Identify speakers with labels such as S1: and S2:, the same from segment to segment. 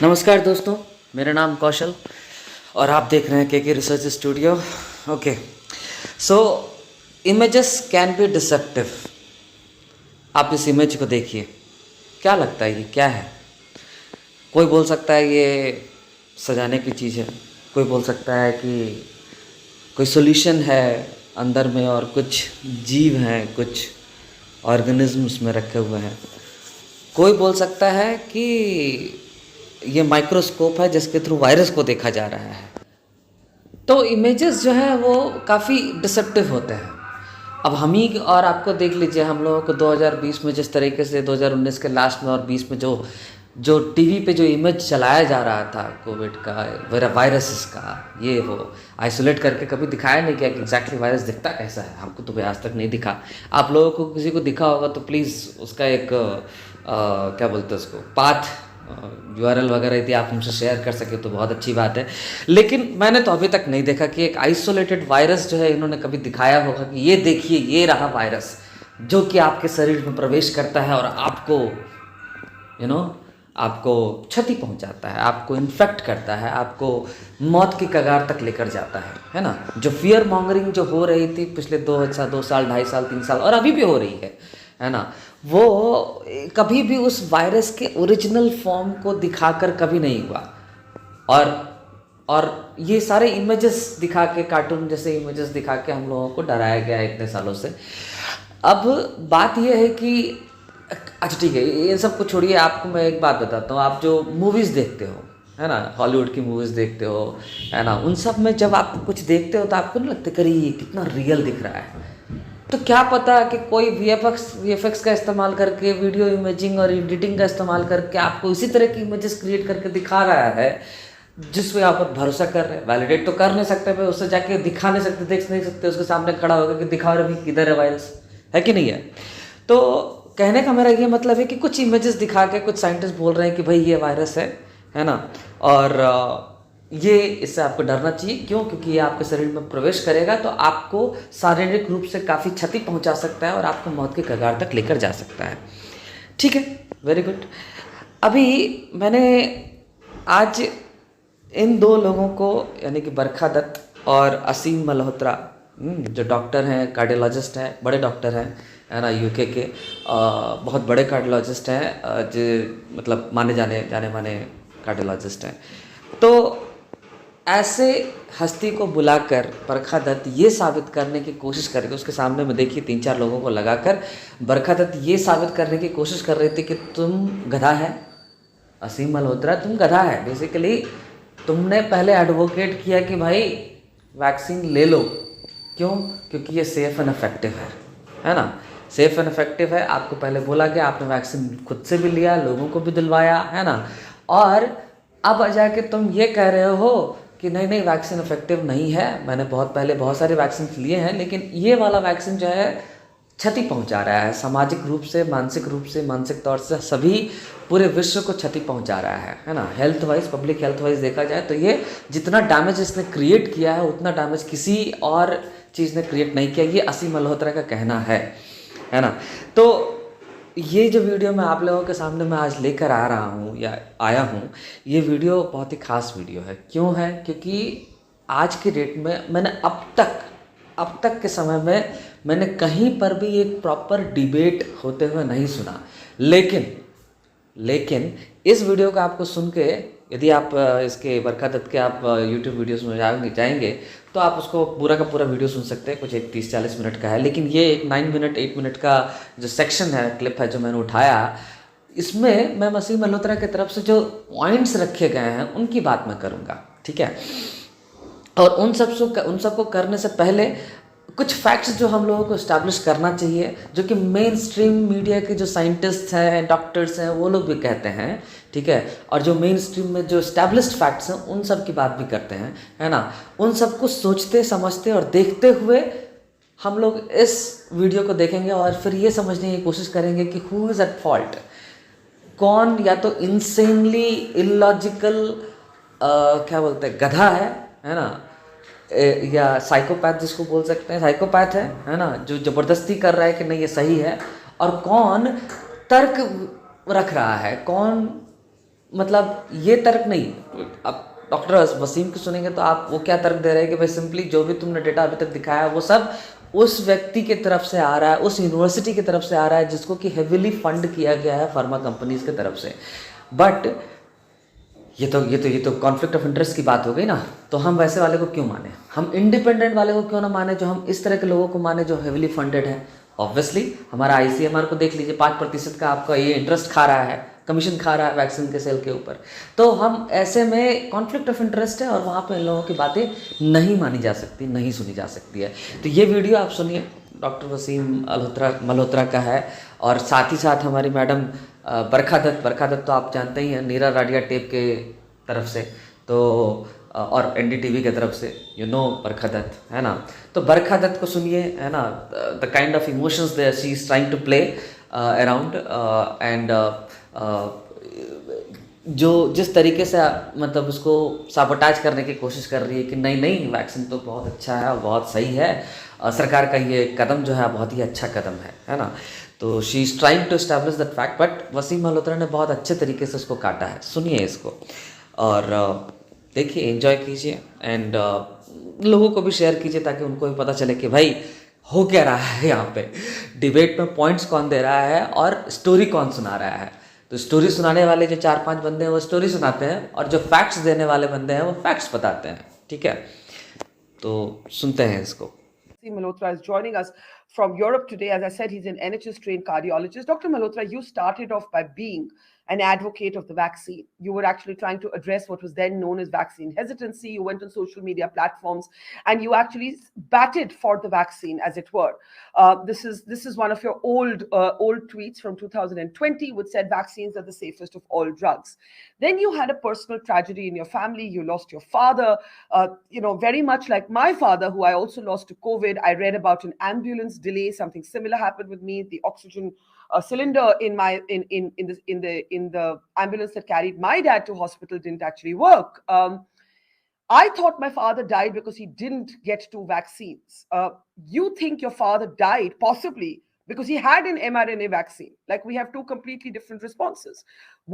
S1: नमस्कार दोस्तों, मेरा नाम कौशल और आप देख रहे हैं के research studio. Okay, so images can be deceptive. आप इस इमेज को देखिए, क्या लगता है ये क्या है? कोई बोल सकता है ये सजाने की चीज़ है, कोई बोल सकता है कि कोई सॉल्यूशन है अंदर में और कुछ जीव हैं, कुछ ऑर्गेनिज्म उसमें रखे हुए हैं। कोई बोल सकता है कि ये माइक्रोस्कोप है जिसके थ्रू वायरस को देखा जा रहा है। तो इमेजेस जो है वो काफ़ी डिसेप्टिव होते हैं। अब हम ही और आपको देख लीजिए, हम लोगों को 2020 में जिस तरीके से 2019 के लास्ट में और 20 में जो जो टीवी पे जो इमेज चलाया जा रहा था कोविड का, वायरसेस का, ये वो आइसोलेट करके कभी दिखाया नहीं गया कि एग्जैक्टली वायरस दिखता कैसा है। हमको तो आज तक नहीं दिखा। आप लोगों को किसी को दिखा होगा तो प्लीज़ उसका एक क्या बोलते हैं उसको, पाथ URL वगैरह यदि आप हमसे शेयर कर सके तो बहुत अच्छी बात है। लेकिन मैंने तो अभी तक नहीं देखा कि एक आइसोलेटेड वायरस जो है इन्होंने कभी दिखाया होगा कि ये देखिए ये रहा वायरस जो कि आपके शरीर में प्रवेश करता है और आपको आपको क्षति पहुंचाता है, आपको इन्फेक्ट करता है, आपको मौत की कगार तक लेकर जाता है ना। जो फियर मॉन्गरिंग जो हो रही थी पिछले 2 साल 2.5 साल 3 साल और अभी भी हो रही है ना, वो कभी भी उस वायरस के ओरिजिनल फॉर्म को दिखाकर कभी नहीं हुआ। और ये सारे इमेजेस दिखा के, कार्टून जैसे इमेजेस दिखा के हम लोगों को डराया गया है इतने सालों से। अब बात ये है कि अच्छा ठीक है, ये सब कुछ छोड़िए। आपको मैं एक बात बताता हूँ, आप जो मूवीज़ देखते हो है ना, हॉलीवुड की मूवीज़ देखते हो है ना, उन सब में जब आप कुछ देखते हो तो आपको नहीं लगता कि ये कितना रियल दिख रहा है? तो क्या पता कि कोई वीएफएक्स का इस्तेमाल करके, वीडियो इमेजिंग और एडिटिंग का इस्तेमाल करके आपको इसी तरह की इमेजेस क्रिएट करके दिखा रहा है जिस पे आप भरोसा कर रहे हैं। वैलिडेट तो कर नहीं सकते भाई, उससे जाके दिखा नहीं सकते, देख नहीं सकते उसके सामने खड़ा होकर कि दिखा रहे भाई किधर है वायरस, है कि नहीं है? तो कहने का मेरा ये मतलब है कि कुछ इमेजेस दिखा के कुछ साइंटिस्ट बोल रहे हैं कि भाई ये वायरस है ना, और ये इससे आपको डरना चाहिए। क्यों? क्योंकि ये आपके शरीर में प्रवेश करेगा तो आपको शारीरिक रूप से काफ़ी क्षति पहुंचा सकता है और आपको मौत के कगार तक लेकर जा सकता है। ठीक है, वेरी गुड। अभी मैंने आज इन 2 लोगों को, यानी कि बरखा दत्त और असीम मल्होत्रा, जो डॉक्टर हैं, कार्डियोलॉजिस्ट हैं, बड़े डॉक्टर हैं है ना, यूके के बहुत बड़े कार्डियोलॉजिस्ट हैं, जो मतलब जाने माने कार्डियोलॉजिस्ट हैं। तो ऐसे हस्ती को बुलाकर बरखा दत्त ये साबित करने की कोशिश कर रहे थे, उसके सामने में देखिए 3-4 लोगों को लगाकर बरखा दत्त ये साबित करने की कोशिश कर रहे थे कि तुम गधा है, असीम मल्होत्रा तुम गधा है। बेसिकली तुमने पहले एडवोकेट किया कि भाई वैक्सीन ले लो। क्यों? क्योंकि ये सेफ़ एंड इफेक्टिव है ना, सेफ़ एंड इफेक्टिव है। आपको पहले बोला गया, आपने वैक्सीन खुद से भी लिया, लोगों को भी दिलवाया है ना, और अब जाके तुम ये कह रहे हो कि नहीं नहीं वैक्सीन इफेक्टिव नहीं है। मैंने पहले बहुत सारे वैक्सीन लिए हैं, लेकिन ये वाला वैक्सीन जो है क्षति पहुंचा रहा है, सामाजिक रूप से, मानसिक तौर से सभी पूरे विश्व को क्षति पहुंचा रहा है ना। Health wise, public health wise देखा जाए तो ये जितना डैमेज इसने क्रिएट किया है उतना डैमेज किसी और चीज़ ने क्रिएट नहीं किया। ये असीम मल्होत्रा का कहना है ना। तो ये जो वीडियो मैं आप लोगों के सामने मैं आज लेकर आ रहा हूँ या आया हूँ, ये वीडियो बहुत ही खास वीडियो है। क्यों है? क्योंकि आज की डेट में मैंने अब तक के समय में मैंने कहीं पर भी एक प्रॉपर डिबेट होते हुए नहीं सुना। लेकिन इस वीडियो को आपको सुन के, यदि आप इसके बरखा दत्त के आप यूट्यूब वीडियोस में जाएंगे तो आप उसको पूरा का पूरा वीडियो सुन सकते हैं। कुछ एक 30-40 मिनट का है, लेकिन ये एक 8 मिनट का जो सेक्शन है, क्लिप है, जो मैंने उठाया, इसमें मैं असीम मल्होत्रा की तरफ से जो पॉइंट्स रखे गए हैं उनकी बात मैं करूँगा। ठीक है, और उन सबको करने से पहले कुछ फैक्ट्स जो हम लोगों को इस्टेब्लिश करना चाहिए, जो कि मेन स्ट्रीम मीडिया के जो साइंटिस्ट हैं, डॉक्टर्स हैं, वो लोग भी कहते हैं। ठीक है, और जो मेन स्ट्रीम में जो इस्टेब्लिश्ड फैक्ट्स हैं उन सब की बात भी करते हैं, है ना। उन सब को सोचते, समझते और देखते हुए हम लोग इस वीडियो को देखेंगे और फिर ये समझने की कोशिश करेंगे कि हु इज़ एट फॉल्ट। कौन या तो इंसेनली इलॉजिकल क्या बोलते हैं, गधा है ना, या साइकोपैथ जिसको बोल सकते हैं, साइकोपैथ है ना, जो ज़बरदस्ती कर रहा है कि नहीं ये सही है, और कौन तर्क रख रहा है, कौन मतलब ये तर्क नहीं, अब डॉक्टर वसीम की सुनेंगे तो आप वो क्या तर्क दे रहे हैं कि भाई सिंपली जो भी तुमने डेटा अभी तक दिखाया वो सब उस व्यक्ति की तरफ से आ रहा है, उस यूनिवर्सिटी की तरफ से आ रहा है जिसको कि हेविली फंड किया गया है फार्मा कंपनीज की तरफ से। बट ये तो कॉन्फ्लिक्ट ऑफ इंटरेस्ट की बात हो गई ना, तो हम वैसे वाले को क्यों माने, हम इंडिपेंडेंट वाले को क्यों ना माने, जो हम इस तरह के लोगों को माने जो हेविली फंडेड है। ऑब्वियसली हमारा आईसीएमआर को देख लीजिए, 5% का आपका ये इंटरेस्ट खा रहा है, कमीशन खा रहा है वैक्सीन के सेल के ऊपर। तो हम ऐसे में कॉन्फ्लिक्ट ऑफ इंटरेस्ट है और वहाँ पे इन लोगों की बातें नहीं मानी जा सकती, नहीं सुनी जा सकती है। तो ये वीडियो आप सुनिए, डॉक्टर वसीम मल्होत्रा का है। और साथ ही साथ हमारी मैडम बरखा दत्त तो आप जानते ही हैं, नीरा राडिया टेप के तरफ से, तो और एनडीटीवी के तरफ से, बरखा दत्त है ना। तो बरखा दत्त को सुनिए, है ना, the kind of emotions that she is trying to play around and जो जिस तरीके से मतलब उसको साबोटाज करने की कोशिश कर रही है कि नहीं नहीं वैक्सीन तो बहुत अच्छा है और बहुत सही है, सरकार का ये कदम जो है बहुत ही अच्छा कदम है ना। तो she is trying to establish that fact, but Wasim Malhotra ने बहुत अच्छे तरीके से उसको काटा है। सुनिए इसको और देखिए, एंजॉय कीजिए एंड लोगों को भी शेयर कीजिए ताकि उनको भी पता चले कि भाई हो क्या रहा है यहाँ पे, डिबेट में पॉइंट्स कौन दे रहा है और स्टोरी कौन सुना रहा है। तो स्टोरी सुनाने वाले जो 4-5 बंदे हैं वो स्टोरी सुनाते हैं और जो फैक्ट्स देने वाले बंदे हैं वो फैक्ट्स बताते हैं, ठीक है। तो सुनते हैं इसको।
S2: Malhotra is joining us from Europe today. As I said, he's an NHS trained cardiologist. Dr. Malhotra, you started off by being an advocate of the vaccine. You were actually trying to address what was then known as vaccine hesitancy. You went on social media platforms and you actually batted for the vaccine, as it were. This is one of your old tweets from 2020, which said vaccines are the safest of all drugs. Then you had a personal tragedy in your family. You lost your father, very much like my father, who I also lost to COVID. I read about an ambulance delay. Something similar happened with me. The oxygen cylinder in the ambulance that carried my dad to hospital didn't actually work. I thought my father died because he didn't get 2 vaccines. You think your father died possibly because he had an mRNA vaccine. Like, we have 2 completely different responses.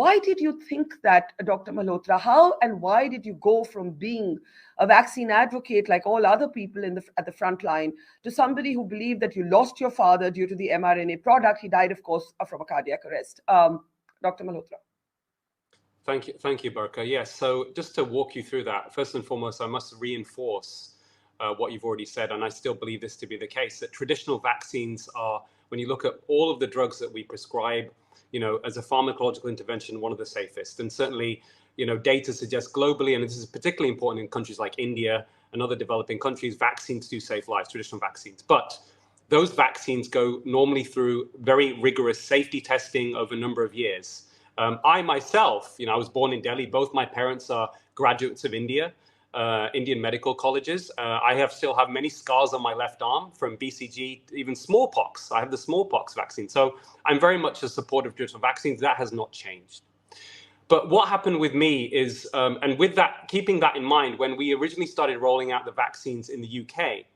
S2: Why did you think that, Dr. Malhotra? How and why did you go from being a vaccine advocate like all other people at the front line to somebody who believed that you lost your father due to the mRNA product? He died, of course, from a cardiac arrest. Dr. Malhotra.
S3: Thank you, Barkha. Yes, so just to walk you through that, first and foremost, I must reinforce what you've already said, and I still believe this to be the case, that traditional vaccines are, when you look at all of the drugs that we prescribe, as a pharmacological intervention, one of the safest. And certainly, data suggests globally, and this is particularly important in countries like India and other developing countries, vaccines do save lives, traditional vaccines. But those vaccines go normally through very rigorous safety testing over a number of years. I myself, I was born in Delhi. Both my parents are graduates of Indian medical colleges. I still have many scars on my left arm from BCG, even smallpox. I have the smallpox vaccine. So I'm very much a supporter of traditional vaccines. That has not changed. But what happened with me is, and with that, keeping that in mind, when we originally started rolling out the vaccines in the UK,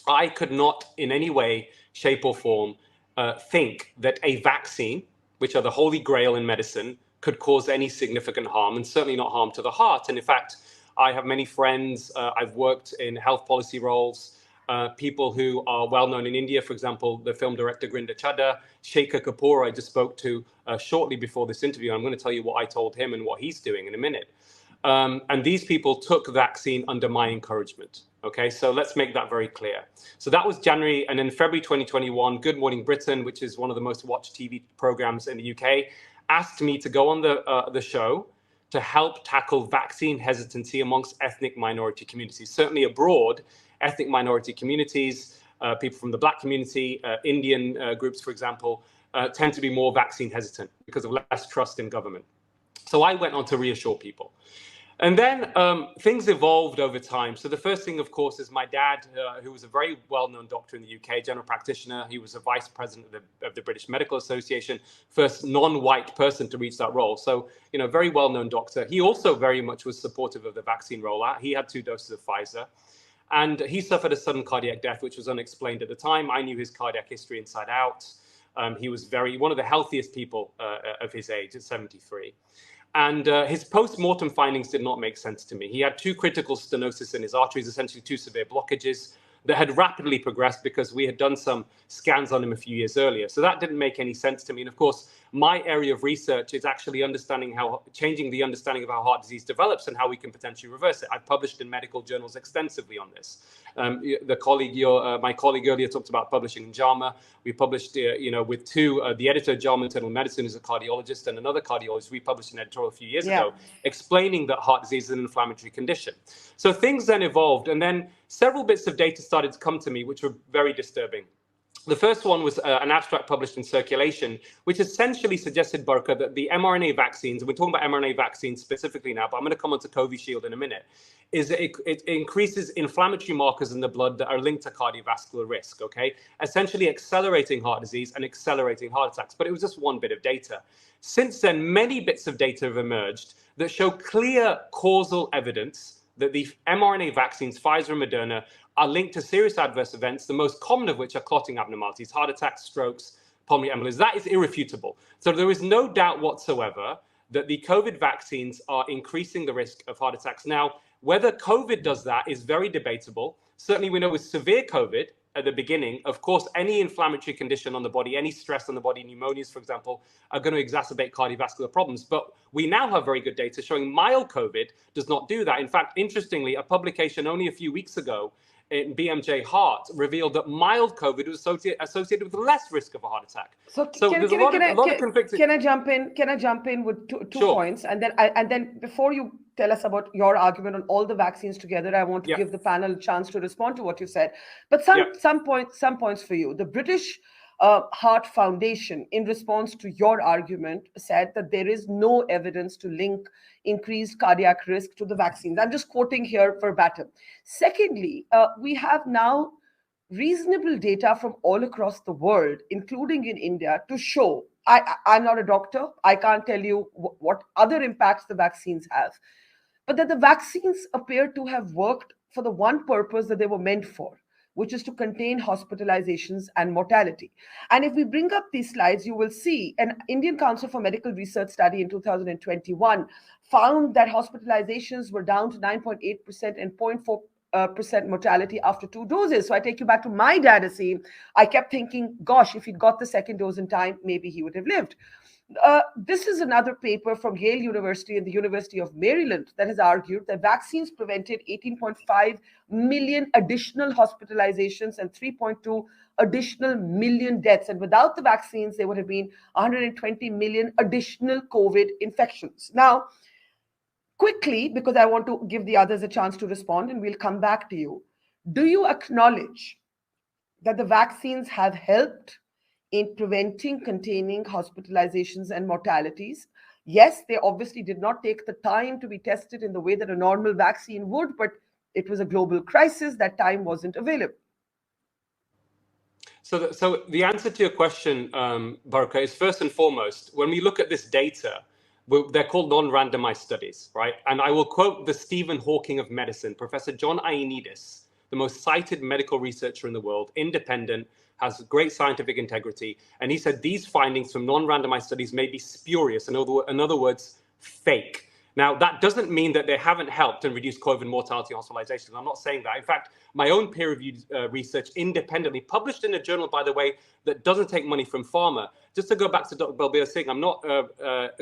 S3: I could not in any way, shape or form think that a vaccine, which are the holy grail in medicine, could cause any significant harm, and certainly not harm to the heart. And in fact, I have many friends, I've worked in health policy roles, people who are well known in India, for example, the film director Grinda Chadha, Shekhar Kapoor, I just spoke to shortly before this interview. I'm going to tell you what I told him and what he's doing in a minute. And these people took the vaccine under my encouragement. Okay, so let's make that very clear. So that was January, and in February 2021, Good Morning Britain, which is one of the most watched TV programs in the UK, asked me to go on the show to help tackle vaccine hesitancy amongst ethnic minority communities. Certainly abroad, ethnic minority communities, people from the Black community, Indian groups, for example, tend to be more vaccine hesitant because of less trust in government. So I went on to reassure people. And then things evolved over time. So the first thing, of course, is my dad, who was a very well-known doctor in the UK, general practitioner. He was a vice president of the British Medical Association, first non-white person to reach that role. So, very well-known doctor. He also very much was supportive of the vaccine rollout. He had 2 doses of Pfizer. And he suffered a sudden cardiac death, which was unexplained at the time. I knew his cardiac history inside out. He was one of the healthiest people of his age at 73. And his post-mortem findings did not make sense to me. He had 2 critical stenosis in his arteries, essentially 2 severe blockages that had rapidly progressed because we had done some scans on him a few years earlier. So that didn't make any sense to me. And of course, my area of research is actually changing the understanding of how heart disease develops and how we can potentially reverse it. I've published in medical journals extensively on this. My colleague earlier talked about publishing in JAMA. We published, with the editor of JAMA Internal Medicine is a cardiologist, and another cardiologist. We published an editorial a few years ago explaining that heart disease is an inflammatory condition. So things then evolved, and then several bits of data started to come to me, which were very disturbing. The first one was an abstract published in Circulation, which essentially suggested, Barkha, that the mRNA vaccines, and we're talking about mRNA vaccines specifically now, but I'm going to come on to covieshield in a minute, is it increases inflammatory markers in the blood that are linked to cardiovascular risk, okay? Essentially accelerating heart disease and accelerating heart attacks. But it was just one bit of data. Since then, many bits of data have emerged that show clear causal evidence that the mRNA vaccines, Pfizer and Moderna, are linked to serious adverse events, the most common of which are clotting abnormalities, heart attacks, strokes, pulmonary embolism. That is irrefutable. So there is no doubt whatsoever that the COVID vaccines are increasing the risk of heart attacks. Now, whether COVID does that is very debatable. Certainly we know with severe COVID at the beginning, of course, any inflammatory condition on the body, any stress on the body, pneumonias, for example, are going to exacerbate cardiovascular problems. But we now have very good data showing mild COVID does not do that. In fact, interestingly, a publication only a few weeks ago in BMJ Heart revealed that mild COVID was associated with less risk of a heart attack.
S2: So
S3: there's a lot of conflicting.
S2: Can I jump in? Can I jump in with two
S3: Sure.
S2: points, and then before you tell us about your argument on all the vaccines together, I want to give the panel a chance to respond to what you said. But some points for you. The British Heart Foundation, in response to your argument, said that there is no evidence to link increased cardiac risk to the vaccines. I'm just quoting here verbatim. Secondly, we have now reasonable data from all across the world, including in India, to show, I'm not a doctor, I can't tell you what other impacts the vaccines have, but that the vaccines appear to have worked for the one purpose that they were meant for, which is to contain hospitalizations and mortality. And if we bring up these slides, you will see an Indian Council for Medical Research study in 2021 found that hospitalizations were down to 9.8% and 0.4% mortality after 2 doses. So I take you back to my dad, Aseem. I kept thinking, gosh, if he'd got the second dose in time, maybe he would have lived. This is another paper from Yale University and the University of Maryland that has argued that vaccines prevented 18.5 million additional hospitalizations and 3.2 additional million deaths. And without the vaccines, there would have been 120 million additional COVID infections. Now, quickly, because I want to give the others a chance to respond, and we'll come back to you. Do you acknowledge that the vaccines have helped in preventing, containing hospitalizations and mortalities? Yes, they obviously did not take the time to be tested in the way that a normal vaccine would, but it was a global crisis. That time wasn't available.
S3: So the answer to your question, Barkha, is first and foremost, when we look at this data, they're called non-randomized studies, right? And I will quote the Stephen Hawking of medicine, Professor John Ioannidis, the most cited medical researcher in the world, independent, has great scientific integrity. And he said these findings from non-randomized studies may be spurious, in other words, fake. Now, that doesn't mean that they haven't helped and reduced COVID mortality and hospitalizations. I'm not saying that. In fact, my own peer-reviewed research independently, published in a journal, by the way, that doesn't take money from pharma. Just to go back to Dr. Balbir Singh, I'm not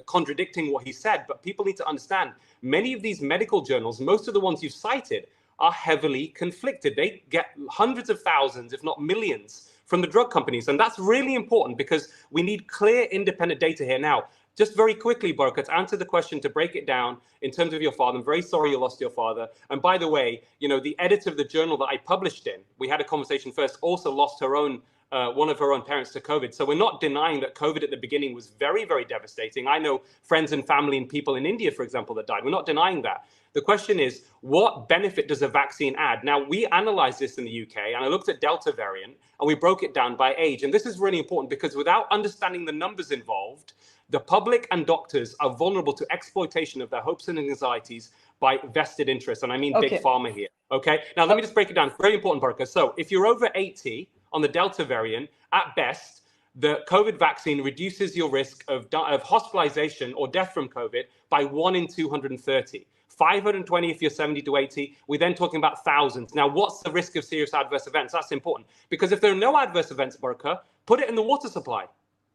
S3: contradicting what he said, but people need to understand, many of these medical journals, most of the ones you've cited, are heavily conflicted. They get hundreds of thousands, if not millions, from the drug companies. And that's really important because we need clear independent data here. Now, just very quickly, Barkha, to answer the question, to break it down in terms of your father, I'm very sorry you lost your father. And by the way, the editor of the journal that I published in, we had a conversation first, also lost her own, one of her own parents to COVID. So we're not denying that COVID at the beginning was very, very devastating. I know friends and family and people in India, for example, that died. We're not denying that. The question is, what benefit does a vaccine add? Now, we analyzed this in the UK, and I looked at Delta variant, and we broke it down by age. And this is really important because without understanding the numbers involved, the public and doctors are vulnerable to exploitation of their hopes and anxieties by vested interests. And I mean big pharma here. Okay. Now, let me just break it down. Very important, Barkha. So if you're over 80 on the Delta variant, at best, the COVID vaccine reduces your risk of hospitalization or death from COVID by 1 in 230. 520 if you're 70 to 80. We're then talking about thousands. Now, what's the risk of serious adverse events? That's important. Because if there are no adverse events, Barkha, put it in the water supply.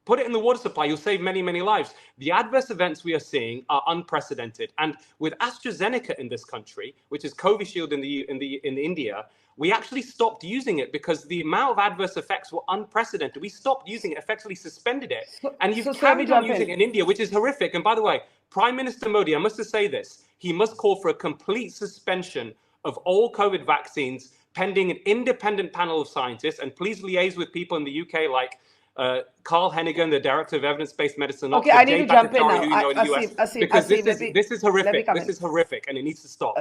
S3: Put it in the water supply. You'll save many, many lives. The adverse events we are seeing are unprecedented. And with AstraZeneca in this country, which is covieshield in India, we actually stopped using it because the amount of adverse effects were unprecedented. We stopped using it, effectively suspended it. And you've carried on using it in India, which is horrific. And by the way, Prime Minister Modi, I must just say this, he must call for a complete suspension of all COVID vaccines pending an independent panel of scientists. And please liaise with people in the UK like Carl Hennigan, the director of evidence-based medicine.
S2: Okay, I need to jump in now.
S3: Because this is horrific. This is horrific, and it needs to stop.